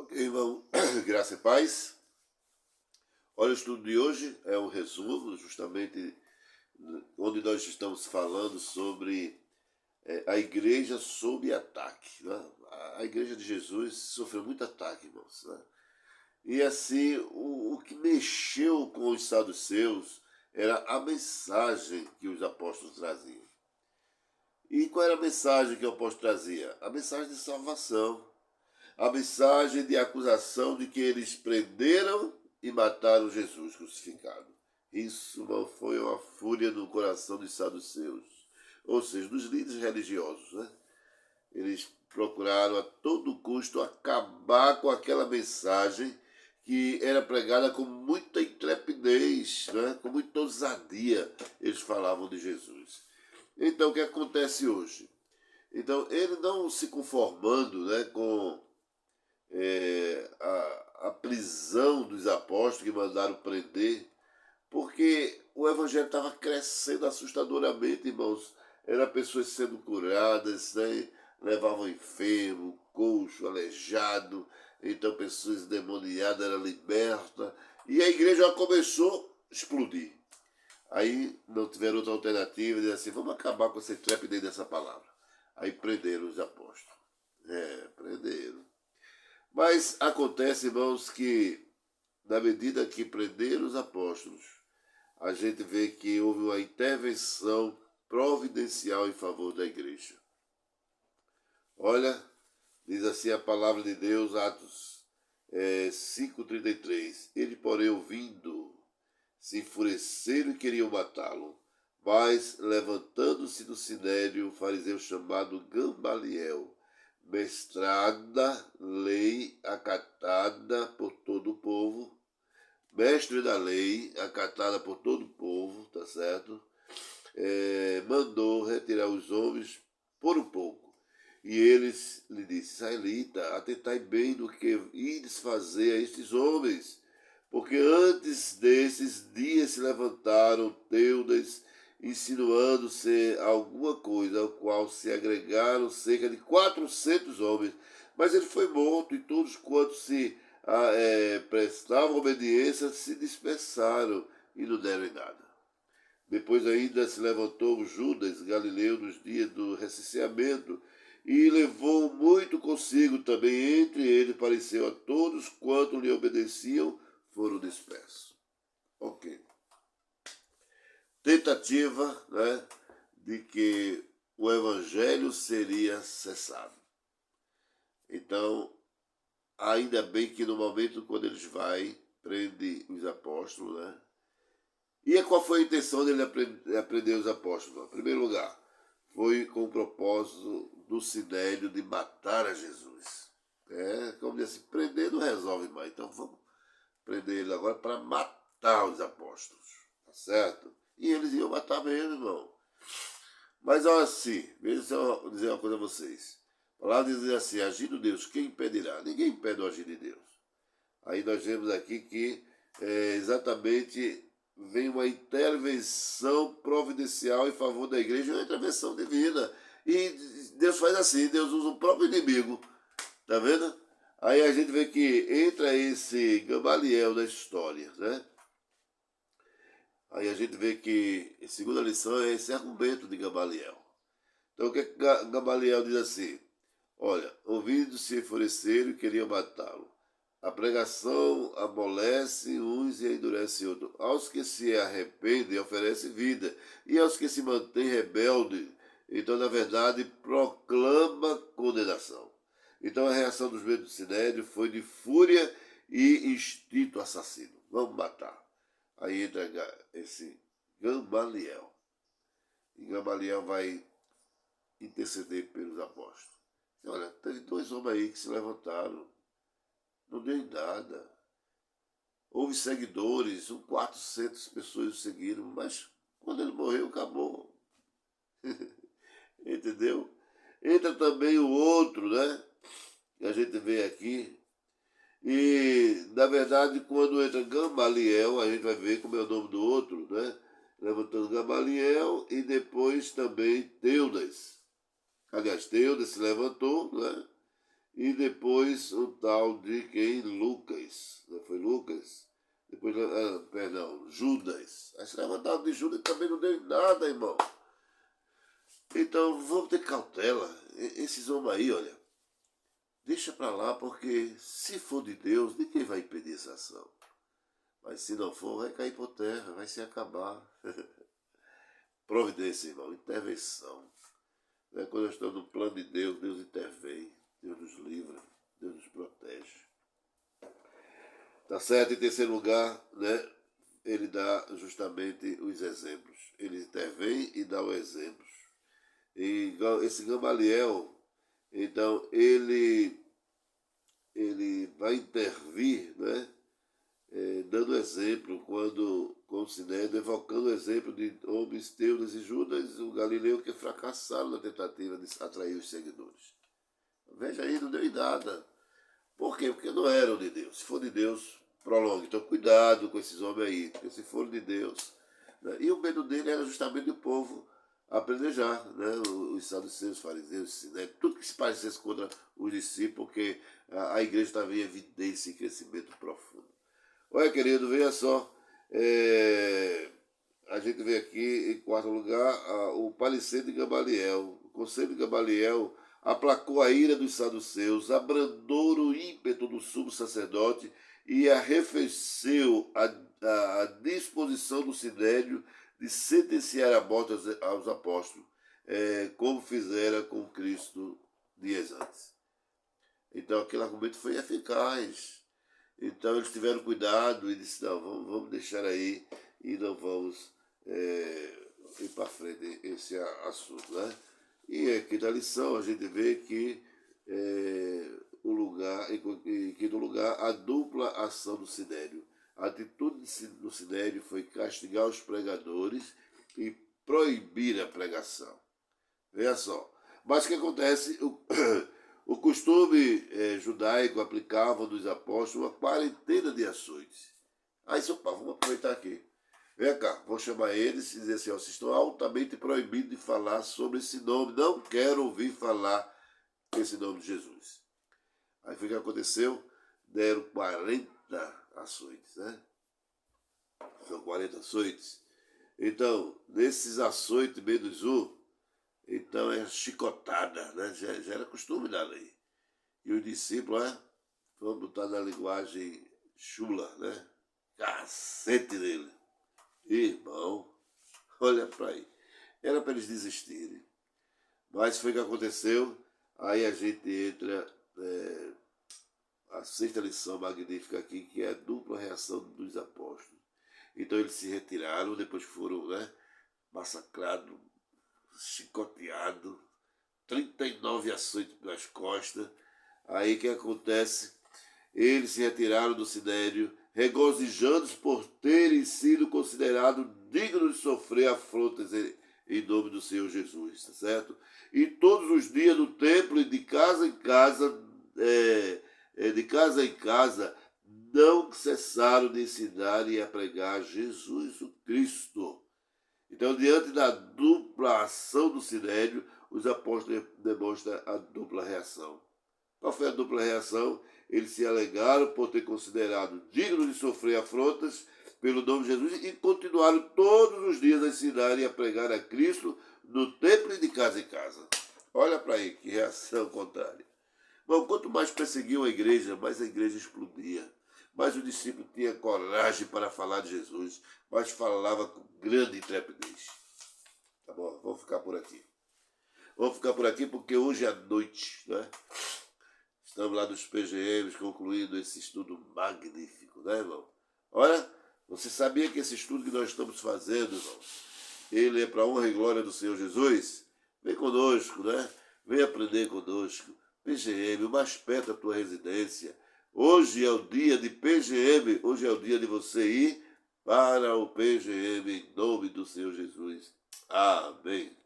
Ok, irmão, graça e paz. Olha, o estudo de hoje é um resumo, justamente onde nós estamos falando sobre a igreja sob ataque. Né? A igreja de Jesus sofreu muito ataque, irmãos. Né? E assim, o que mexeu com os saduceus era a mensagem que os apóstolos traziam. E qual era a mensagem que o apóstolo trazia? A mensagem de salvação. A mensagem de acusação de que eles prenderam e mataram Jesus crucificado. Isso foi uma fúria no coração dos saduceus, ou seja, dos líderes religiosos. Né? Eles procuraram a todo custo acabar com aquela mensagem que era pregada com muita intrepidez, né? Com muita ousadia. Eles falavam de Jesus. Então, o que acontece hoje? Então, ele não se conformando, né, com a prisão dos apóstolos que mandaram prender, porque o evangelho estava crescendo assustadoramente, irmãos. Eram pessoas sendo curadas, né? Levavam enfermo, coxo, aleijado, então pessoas endemoniadas eram libertas, e a igreja já começou a explodir. Aí não tiveram outra alternativa, dizer assim, vamos acabar com essa intrepidez dessa palavra. Aí prenderam os apóstolos. Prenderam. Mas acontece, irmãos, que na medida que prenderam os apóstolos, a gente vê que houve uma intervenção providencial em favor da igreja. Olha, diz assim a palavra de Deus, Atos 5,33. Ele, porém, ouvindo, se enfureceram e queriam matá-lo. Mas, levantando-se do sinédrio, o fariseu chamado Gamaliel, mestrada, lei acatada por todo o povo, mestre da lei acatada por todo o povo, tá certo? Mandou retirar os homens por um pouco. E eles lhe disse, israelita, atentai bem no que ides fazer a estes homens, porque antes desses dias se levantaram Teudas, insinuando ser alguma coisa, ao qual se agregaram cerca de 400 homens. Mas ele foi morto, e todos quantos se prestavam obediência se dispersaram e não deram em nada. Depois ainda se levantou Judas Galileu nos dias do recenseamento, e levou muito consigo também. Entre eles pareceu a todos quanto lhe obedeciam, foram dispersos. Ok. Tentativa, né, de que o evangelho seria cessado. Então, ainda bem que no momento quando eles prende os apóstolos, né? E qual foi a intenção dele aprender os apóstolos? Em primeiro lugar, foi com o propósito do sinédrio de matar a Jesus. Como disse, prender não resolve mais. Então vamos prender ele agora para matar os apóstolos. Tá certo? E eles iam matar mesmo, irmão. Mas olha assim, veja se eu vou dizer uma coisa a vocês. A palavra diz assim, agindo Deus, quem impedirá? Ninguém impede o agir de Deus. Aí nós vemos aqui que exatamente vem uma intervenção providencial em favor da igreja, uma intervenção divina. E Deus faz assim, Deus usa o próprio inimigo. Tá vendo? Aí a gente vê que entra esse Gamaliel na história, né? Aí a gente vê que a segunda lição é esse argumento de Gamaliel. Então o que Gamaliel diz assim? Olha, ouvindo se enfureceram e queriam matá-lo. A pregação amolece uns e endurece outros. Aos que se arrependem, oferece vida. E aos que se mantêm rebeldes, então, na verdade, proclama condenação. Então, a reação dos membros do Sinédrio foi de fúria e instinto assassino. Vamos matar. Aí entra esse Gamaliel. E Gamaliel vai interceder pelos apóstolos. Olha, teve 2 homens aí que se levantaram. Não deu em nada. Houve seguidores, 400 pessoas o seguiram, mas quando ele morreu, acabou. Entendeu? Entra também o outro, né? Que a gente vê aqui. E, na verdade, quando entra Gamaliel, a gente vai ver como é o nome do outro, né? Levantando Gamaliel e depois também Teudas. Aliás, Teudas se levantou, né? e depois o tal de quem? Lucas. Não foi Lucas? Depois, perdão, Judas. Aí se levantaram de Judas também não deu em nada, irmão. Então vamos ter cautela. Esses homens aí, olha, deixa para lá, porque se for de Deus, ninguém vai impedir essa ação. Mas se não for, vai cair por terra, vai se acabar. Providência, irmão, intervenção. Quando nós estamos no plano de Deus, Deus intervém, Deus nos livra, Deus nos protege. Tá certo? Em terceiro lugar, né, ele dá justamente os exemplos. Ele intervém e dá os exemplos. E esse Gamaliel, então, ele vai intervir, né, dando exemplo, quando considera, evocando o exemplo de homens, Teudas e Judas, o Galileu, que fracassaram na tentativa de atrair os seguidores. Veja aí, não deu em nada. Por quê? Porque não eram de Deus. Se for de Deus, prolongue. Então, cuidado com esses homens aí, porque se for de Deus... Né? E o medo dele era justamente o povo apedrejar, né? Os saduceus, os fariseus, né? Tudo que se parecesse contra os discípulos, porque a igreja estava em evidência e crescimento profundo. Olha, querido, veja só, a gente vê aqui, em quarto lugar, o parecer de Gamaliel. O conselho de Gamaliel aplacou a ira dos saduceus, abrandou o ímpeto do sumo sacerdote e arrefeceu a disposição do sinédrio de sentenciar a morte aos apóstolos, como fizera com Cristo dias antes. Então aquele argumento foi eficaz. Então eles tiveram cuidado e disseram, não, vamos deixar aí e não vamos ir para frente esse assunto, né? E aqui na lição a gente vê que no lugar a dupla ação do sinédrio. A atitude do sinédrio foi castigar os pregadores e proibir a pregação. Veja só. Mas o que acontece? O costume judaico aplicava dos apóstolos uma quarentena de açoites. Aí, seu pai, vamos aproveitar aqui. Vem cá, vou chamar eles e dizer assim, vocês estão altamente proibidos de falar sobre esse nome. Não quero ouvir falar esse nome de Jesus. Aí foi o que aconteceu? Deram 40 açoites, né? São 40 açoites. Então, nesses açoites menos um, então é chicotada, né? Já era costume da lei. E o discípulo, vamos botar na linguagem chula, né? Cacete dele. Irmão, olha para aí. Era para eles desistirem. Mas foi o que aconteceu. Aí a gente entra a sexta lição magnífica aqui, que é a dupla reação dos apóstolos. Então eles se retiraram, depois foram, né, massacrados, chicoteados, 39 açoites pelas costas. Aí o que acontece? Eles se retiraram do sinédrio, regozijando-se por terem sido considerados dignos de sofrer afrontas em nome do Senhor Jesus, tá certo? E todos os dias no templo e de casa em casa, não cessaram de ensinar e a pregar Jesus o Cristo. Então, diante da dupla ação do sinédrio, os apóstolos demonstram a dupla reação. Qual foi a dupla reação? Eles se alegaram por ter considerado dignos de sofrer afrontas pelo nome de Jesus e continuaram todos os dias a ensinar e a pregar a Cristo no templo e de casa em casa. Olha para aí, que reação contrária. Bom, quanto mais perseguiam a igreja, mais a igreja explodia. Mais o discípulo tinha coragem para falar de Jesus, mas falava com grande intrepidez. Tá bom, vamos ficar por aqui. Vamos ficar por aqui porque hoje à noite, né? Estamos lá nos PGMs concluindo esse estudo magnífico, né, irmão? Olha, você sabia que esse estudo que nós estamos fazendo, irmão, ele é para a honra e glória do Senhor Jesus? Vem conosco, né? Vem aprender conosco. PGM, o mais perto da tua residência. Hoje é o dia de PGM, hoje é o dia de você ir para o PGM em nome do Senhor Jesus. Amém.